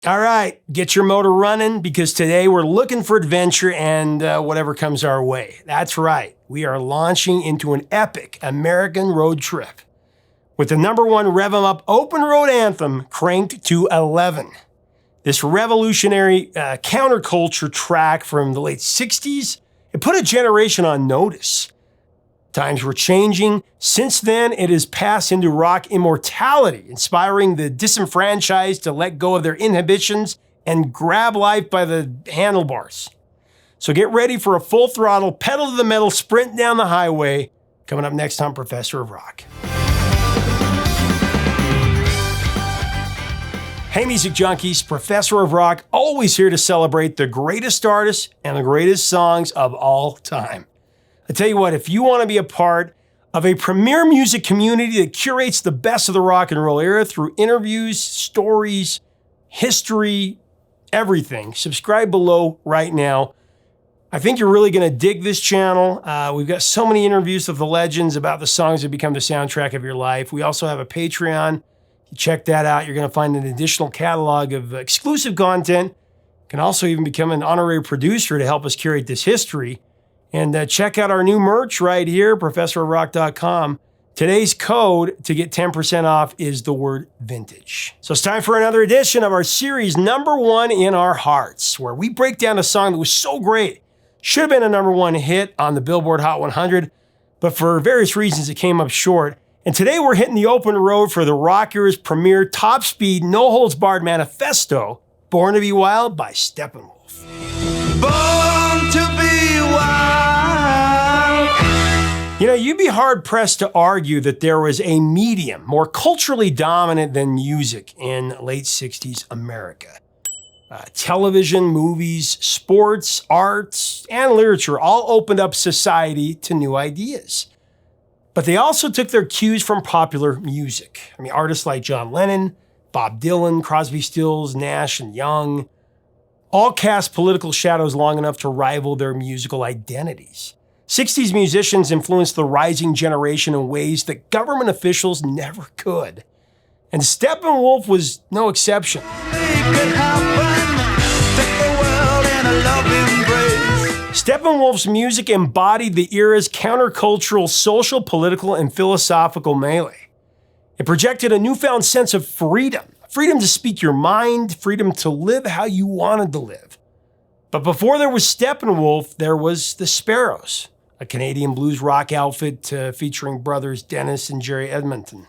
All right, get your motor running because today we're looking for adventure and whatever comes our way. That's right, we are launching into an epic American road trip with the #1 Rev 'em Up open road anthem cranked to 11. This revolutionary counterculture track from the late 60s, it put a generation on notice. Times were changing. Since then, it has passed into rock immortality, inspiring the disenfranchised to let go of their inhibitions and grab life by the handlebars. So get ready for a full throttle, pedal to the metal sprint down the highway. Coming up next on Professor of Rock. Hey music junkies, Professor of Rock, always here to celebrate the greatest artists and the greatest songs of all time. I tell you what, if you want to be a part of a premier music community that curates the best of the rock and roll era through interviews, stories, history, everything, subscribe below right now. I think you're really going to dig this channel. We've got so many interviews with the legends about the songs that become the soundtrack of your life. We also have a Patreon. You check that out. You're going to find an additional catalog of exclusive content. You can also even become an honorary producer to help us curate this history. And check out our new merch right here, ProfessorofRock.com. Today's code to get 10% off is the word vintage. So it's time for another edition of our series, #1 in Our Hearts, where we break down a song that was so great, should have been a #1 hit on the Billboard Hot 100, but for various reasons it came up short. And today we're hitting the open road for the rock era's premier top speed, no holds barred manifesto, Born to Be Wild by Steppenwolf. Born to be wild. You know, you'd be hard-pressed to argue that there was a medium more culturally dominant than music in late 60s America. Television, movies, sports, arts, and literature all opened up society to new ideas. But they also took their cues from popular music. I mean, artists like John Lennon, Bob Dylan, Crosby, Stills, Nash, and Young all cast political shadows long enough to rival their musical identities. 60s musicians influenced the rising generation in ways that government officials never could. And Steppenwolf was no exception. Steppenwolf's music embodied the era's countercultural, social, political, and philosophical melee. It projected a newfound sense of freedom. Freedom to speak your mind, freedom to live how you wanted to live. But before there was Steppenwolf, there was the Sparrows, a Canadian blues rock outfit featuring brothers Dennis and Jerry Edmonton.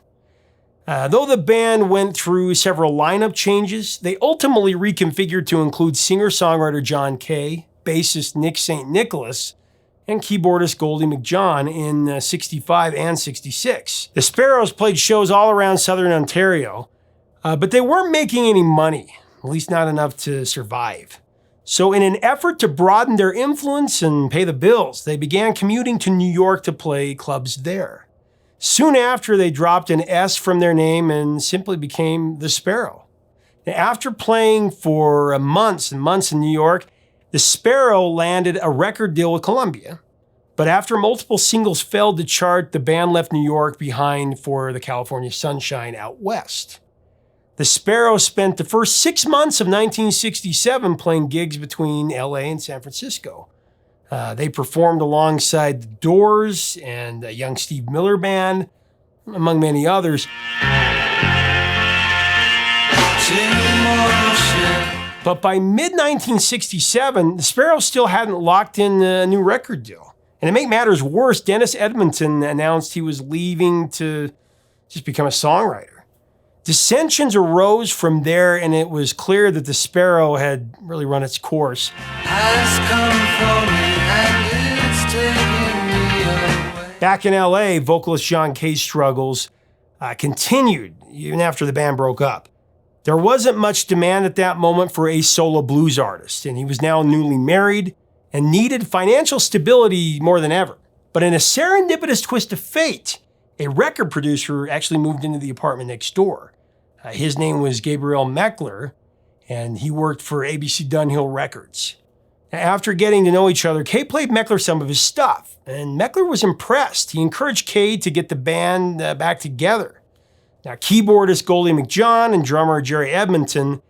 Though the band went through several lineup changes, they ultimately reconfigured to include singer-songwriter John Kay, bassist Nick St. Nicholas, and keyboardist Goldie McJohn in 65 and 66. The Sparrows played shows all around southern Ontario, but they weren't making any money, at least not enough to survive. So in an effort to broaden their influence and pay the bills, they began commuting to New York to play clubs there. Soon after, they dropped an S from their name and simply became the Sparrow. Now, after playing for months and months in New York, the Sparrow landed a record deal with Columbia. But after multiple singles failed to chart, the band left New York behind for the California sunshine out west. The Sparrow spent the first 6 months of 1967 playing gigs between LA and San Francisco. They performed alongside The Doors and a young Steve Miller Band, among many others. But by mid-1967, the Sparrows still hadn't locked in a new record deal. And to make matters worse, Dennis Edmonton announced he was leaving to just become a songwriter. Dissensions arose from there, and it was clear that the Sparrow had really run its course. Back in LA, vocalist John Kay's struggles continued even after the band broke up. There wasn't much demand at that moment for a solo blues artist, and he was now newly married and needed financial stability more than ever. But in a serendipitous twist of fate, a record producer actually moved into the apartment next door. His name was Gabriel Meckler, and he worked for ABC Dunhill Records. After getting to know each other, Kay played Meckler some of his stuff, and Meckler was impressed. He encouraged Kay to get the band back together. Now, keyboardist Goldie McJohn and drummer Jerry Edmonton,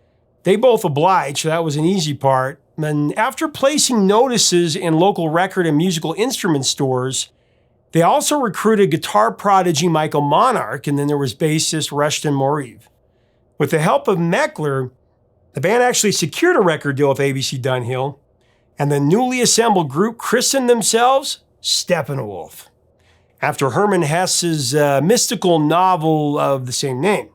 They both obliged, so that was an easy part. And after placing notices in local record and musical instrument stores, they also recruited guitar prodigy Michael Monarch, and then there was bassist Rushton Morive. With the help of Meckler, the band actually secured a record deal with ABC Dunhill, and the newly assembled group christened themselves Steppenwolf, after Hermann Hesse's mystical novel of the same name.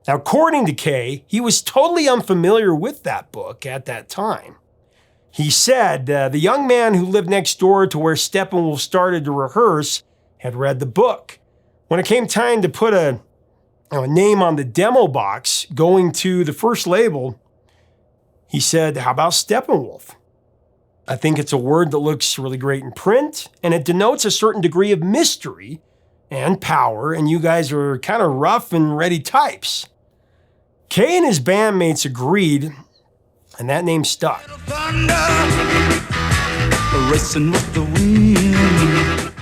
Now, according to Kay, he was totally unfamiliar with that book at that time. He said the young man who lived next door to where Steppenwolf started to rehearse had read the book. When it came time to put a name on the demo box going to the first label, he said, "How about Steppenwolf? I think it's a word that looks really great in print, and it denotes a certain degree of mystery and power, and you guys are kind of rough and ready types." Kay and his bandmates agreed, and that name stuck.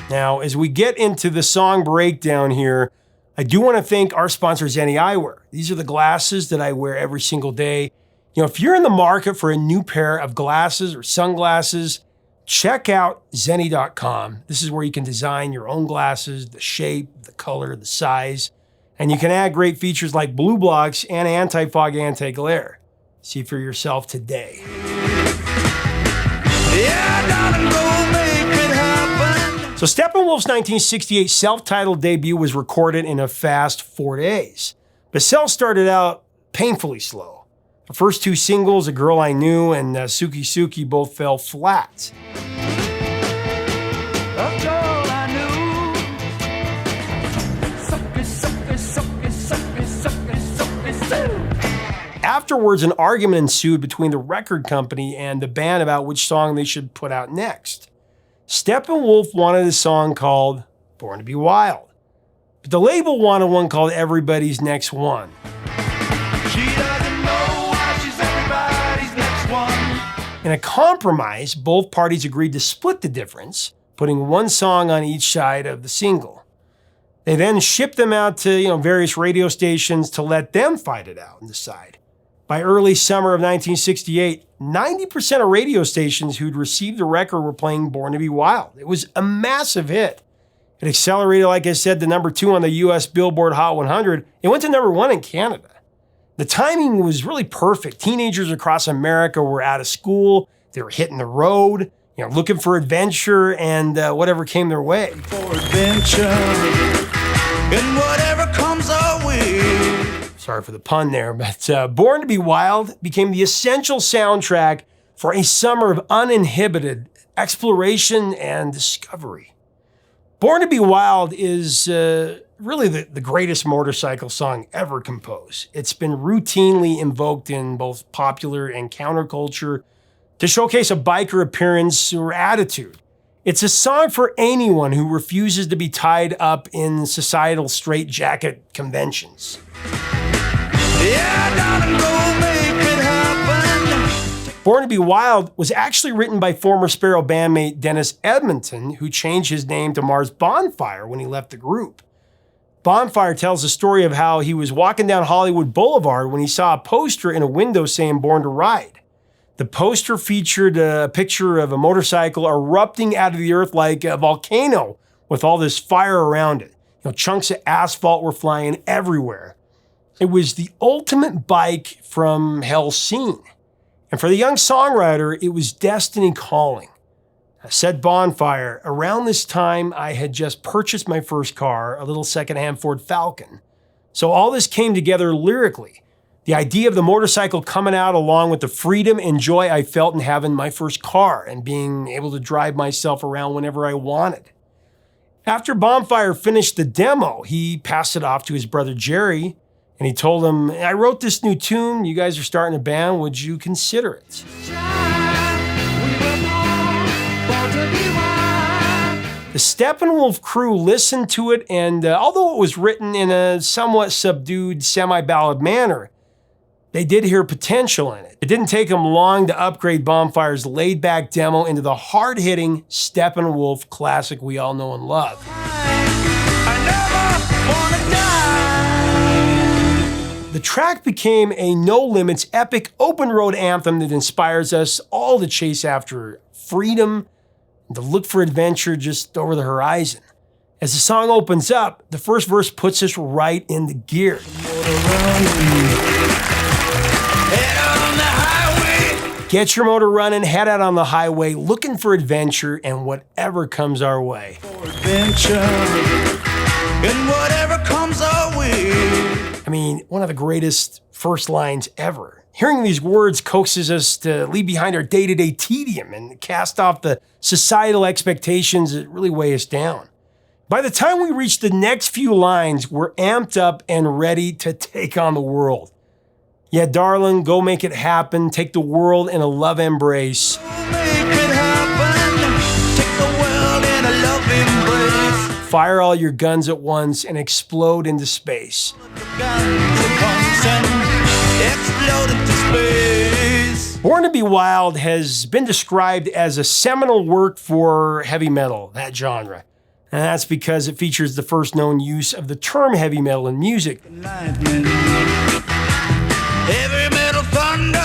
Now, as we get into the song breakdown here, I do want to thank our sponsor, Zenni Eyewear. These are the glasses that I wear every single day. You know, if you're in the market for a new pair of glasses or sunglasses, check out Zenni.com. This is where you can design your own glasses, the shape, the color, the size, and you can add great features like blue blocks and anti-fog, anti-glare. See for yourself today. Yeah, darling, go make it happen. So Steppenwolf's 1968 self-titled debut was recorded in a fast 4 days. But sales started out painfully slow. The first two singles, A Girl I Knew and Suki Suki, both fell flat. A girl I knew. Sucky, sucky, sucky, sucky, sucky, sucky, sucky. Afterwards, an argument ensued between the record company and the band about which song they should put out next. Steppenwolf wanted a song called Born to Be Wild, but the label wanted one called Everybody's Next One. She doesn't know why she's everybody's next one. In a compromise, both parties agreed to split the difference, putting one song on each side of the single. They then shipped them out to various radio stations to let them fight it out and decide. By early summer of 1968, 90% of radio stations who'd received the record were playing Born to Be Wild. It was a massive hit. It accelerated, like I said, to number 2 on the US Billboard Hot 100. It went to number 1 in Canada. The timing was really perfect. Teenagers across America were out of school. They were hitting the road, looking for adventure and whatever came their way. For adventure and whatever comes our way. Sorry for the pun there, but Born to Be Wild became the essential soundtrack for a summer of uninhibited exploration and discovery. Born to Be Wild is really the greatest motorcycle song ever composed. It's been routinely invoked in both popular and counterculture to showcase a biker appearance or attitude. It's a song for anyone who refuses to be tied up in societal straitjacket conventions. Yeah, darling, go make it happen. Born to Be Wild was actually written by former Sparrow bandmate Dennis Edmonton, who changed his name to Mars Bonfire when he left the group. Bonfire tells the story of how he was walking down Hollywood Boulevard when he saw a poster in a window saying Born to Ride. The poster featured a picture of a motorcycle erupting out of the earth like a volcano with all this fire around it. Chunks of asphalt were flying everywhere. It was the ultimate bike from hell scene. And for the young songwriter, it was destiny calling. Said Bonfire, around this time, I had just purchased my first car, a little secondhand Ford Falcon. So all this came together lyrically. The idea of the motorcycle coming out along with the freedom and joy I felt in having my first car and being able to drive myself around whenever I wanted. After Bonfire finished the demo, he passed it off to his brother Jerry, and he told him, I wrote this new tune, you guys are starting a band, would you consider it? The Steppenwolf crew listened to it, and although it was written in a somewhat subdued, semi-ballad manner, they did hear potential in it. It didn't take them long to upgrade Bonfire's laid-back demo into the hard-hitting Steppenwolf classic we all know and love. The track became a No Limits epic open road anthem that inspires us all to chase after freedom and to look for adventure just over the horizon. As the song opens up, the first verse puts us right into gear. Get your motor running, head out on the highway, looking for adventure and whatever comes our way. Adventure and whatever comes our way. I mean, one of the greatest first lines ever. Hearing these words coaxes us to leave behind our day-to-day tedium and cast off the societal expectations that really weigh us down. By the time we reach the next few lines, we're amped up and ready to take on the world. Yeah, darling, go make it happen. Take the world in a love embrace. Make it happen. Take the world in a love embrace. Fire all your guns at once and explode into space. Explode into space. Born to Be Wild has been described as a seminal work for heavy metal, that genre. And that's because it features the first known use of the term heavy metal in music. Lightning. Heavy metal thunder.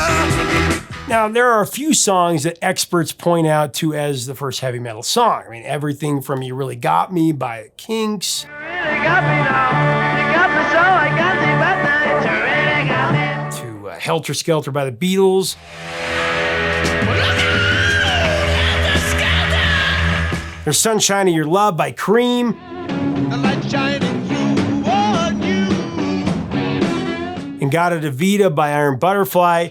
Now, there are a few songs that experts point out to as the first heavy metal song. I mean, everything from You Really Got Me by Kinks, Really got me now. You got me so I got me but now you really got me. to Helter Skelter by the Beatles, There's Sunshine of Your Love by Cream, The light shining through on you. Ingata de Vida by Iron Butterfly,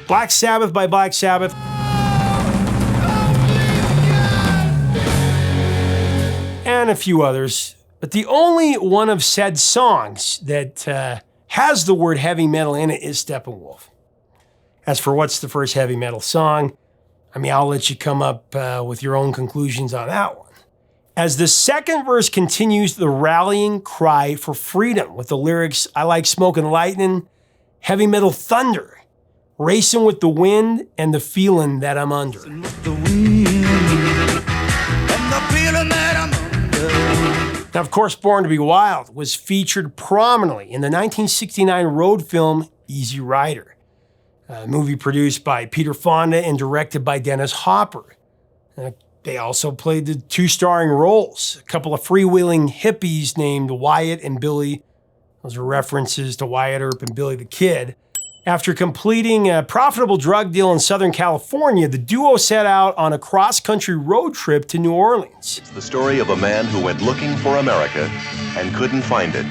Black Sabbath by Black Sabbath, and a few others. But the only one of said songs that has the word heavy metal in it is Steppenwolf. As for what's the first heavy metal song, I mean, I'll let you come up with your own conclusions on that one. As the second verse continues the rallying cry for freedom with the lyrics, I like smoking lightning, heavy metal thunder, racing with the wind and the feeling that I'm under. With the wind and the feeling that I'm under. Now, of course, Born to Be Wild was featured prominently in the 1969 road film Easy Rider, a movie produced by Peter Fonda and directed by Dennis Hopper. They also played the two starring roles, a couple of freewheeling hippies named Wyatt and Billy. Those are references to Wyatt Earp and Billy the Kid. After completing a profitable drug deal in Southern California, the duo set out on a cross-country road trip to New Orleans. It's the story of a man who went looking for America and couldn't find it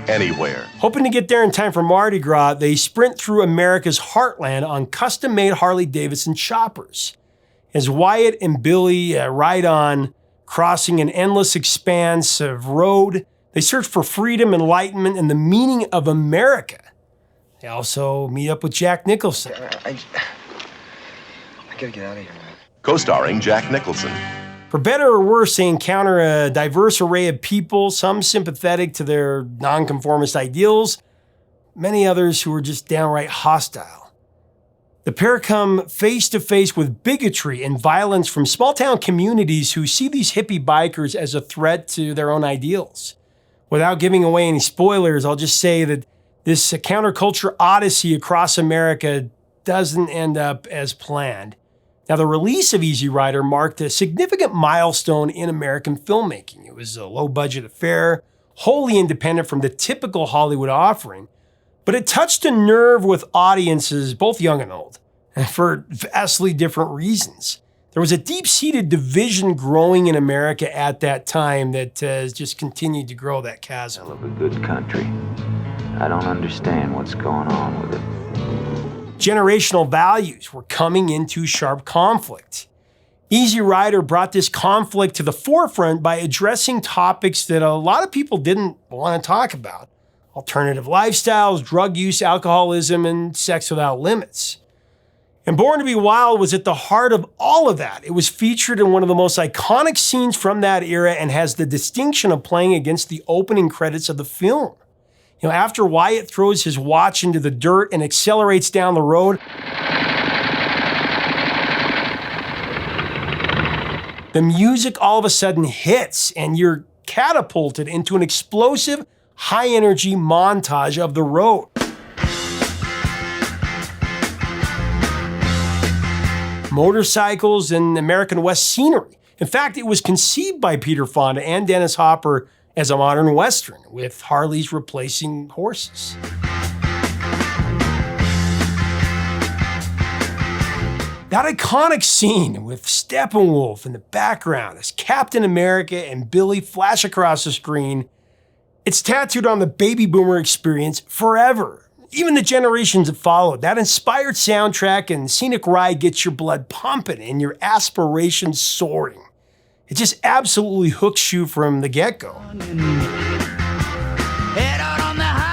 anywhere. Hoping to get there in time for Mardi Gras, they sprint through America's heartland on custom-made Harley-Davidson choppers. As Wyatt and Billy ride on, crossing an endless expanse of road, they search for freedom, enlightenment, and the meaning of America. They also meet up with Jack Nicholson. I gotta get out of here, man. Co-starring Jack Nicholson. For better or worse, they encounter a diverse array of people, some sympathetic to their nonconformist ideals, many others who are just downright hostile. The pair come face to face with bigotry and violence from small-town communities who see these hippie bikers as a threat to their own ideals. Without giving away any spoilers, I'll just say that this counterculture odyssey across America doesn't end up as planned. Now, the release of Easy Rider marked a significant milestone in American filmmaking. It was a low-budget affair, wholly independent from the typical Hollywood offering, but it touched a nerve with audiences, both young and old, and for vastly different reasons. There was a deep-seated division growing in America at that time that has just continued to grow that chasm. Of a good country. I don't understand what's going on with it. Generational values were coming into sharp conflict. Easy Rider brought this conflict to the forefront by addressing topics that a lot of people didn't want to talk about. Alternative lifestyles, drug use, alcoholism, and sex without limits. And Born to Be Wild was at the heart of all of that. It was featured in one of the most iconic scenes from that era and has the distinction of playing against the opening credits of the film. You know, after Wyatt throws his watch into the dirt and accelerates down the road, the music all of a sudden hits and you're catapulted into an explosive, high-energy montage of the road. Motorcycles and American West scenery. In fact, it was conceived by Peter Fonda and Dennis Hopper as a modern Western, with Harleys replacing horses. That iconic scene with Steppenwolf in the background as Captain America and Billy flash across the screen, it's tattooed on the baby boomer experience forever. Even the generations that followed. That inspired soundtrack and scenic ride gets your blood pumping and your aspirations soaring. It just absolutely hooks you from the get-go. Head out on the highway.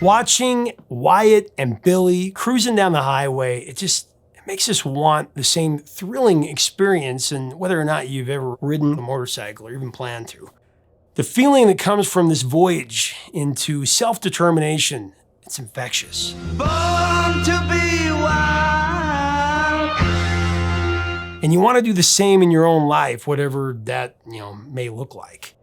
Watching Wyatt and Billy cruising down the highway, it makes us want the same thrilling experience, and whether or not you've ever ridden a motorcycle or even planned to. The feeling that comes from this voyage into self-determination, it's infectious. Born to be wild. And you want to do the same in your own life, whatever that, may look like.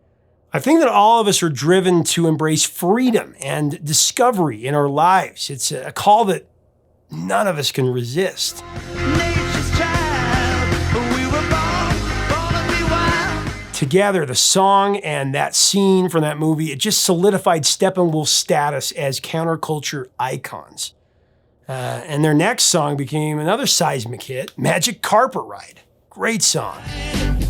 I think that all of us are driven to embrace freedom and discovery in our lives. It's a call that none of us can resist. Nature's child. We were born to be wild. Together, the song and that scene from that movie, it just solidified Steppenwolf's status as counterculture icons. And their next song became another seismic hit, Magic Carpet Ride. Great song.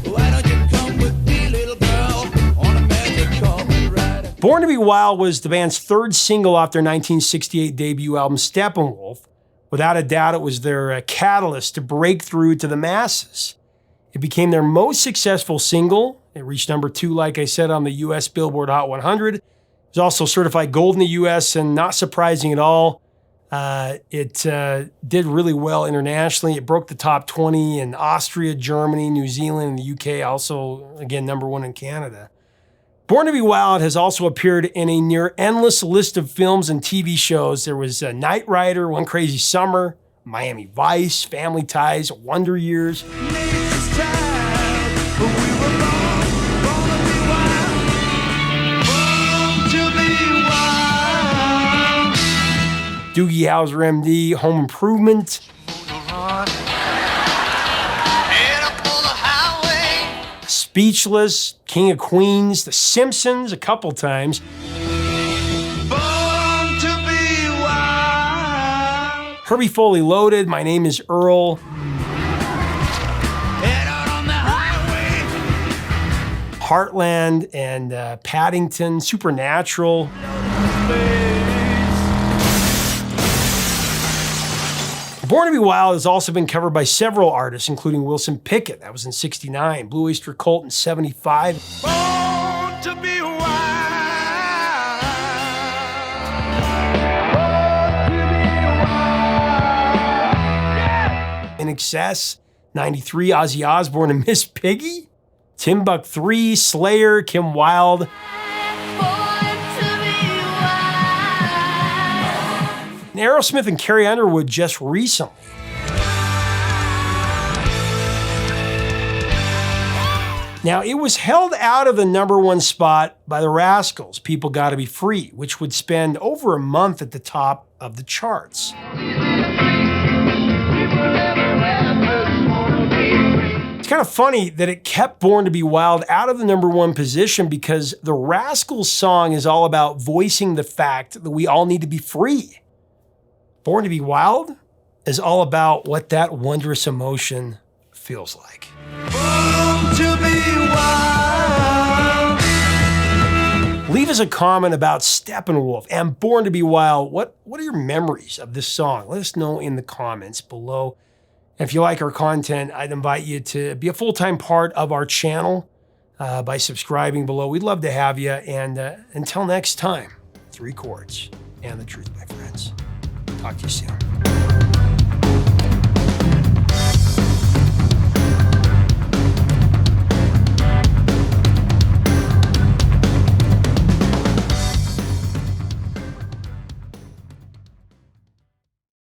Why don't you come with me, little girl, on a magic carpet ride? Born to be Wild was the band's third single off their 1968 debut album, Steppenwolf. Without a doubt, it was their catalyst to break through to the masses. It became their most successful single. It reached number 2, like I said, on the US Billboard Hot 100. It was also certified gold in the US, and not surprising at all, it did really well internationally. It broke the top 20 in Austria, Germany, New Zealand, and the UK, also, again, number 1 in Canada. Born to be Wild has also appeared in a near endless list of films and TV shows. There was Knight Rider, One Crazy Summer, Miami Vice, Family Ties, Wonder Years. Nature's child. We were born to be wild. Born to be wild. Doogie Howser, MD, Home Improvement. Head up on the highway. Speechless, King of Queens, The Simpsons a couple times. Born to be wild. Herbie Fully Loaded, My Name is Earl. Head out on the highway. Heartland and Paddington, Supernatural. Born to be Wild has also been covered by several artists, including Wilson Pickett, that was in '69, Blue Oyster Cult in '75. Born to be wild. In Excess, '93, Ozzy Osbourne and Miss Peggy. Timbuk 3, Slayer, Kim Wilde. And Aerosmith and Carrie Underwood just recently. Now, it was held out of the number 1 spot by the Rascals, People Gotta Be Free, which would spend over a month at the top of the charts. It's kind of funny that it kept Born to be Wild out of the number 1 position, because the Rascals song is all about voicing the fact that we all need to be free. Born to be Wild is all about what that wondrous emotion feels like. Born to be wild. Leave us a comment about Steppenwolf and Born to be Wild. What are your memories of this song? Let us know in the comments below. And if you like our content, I'd invite you to be a full-time part of our channel by subscribing below. We'd love to have you. And until next time, 3 chords and the truth, my friends. Talk to you soon.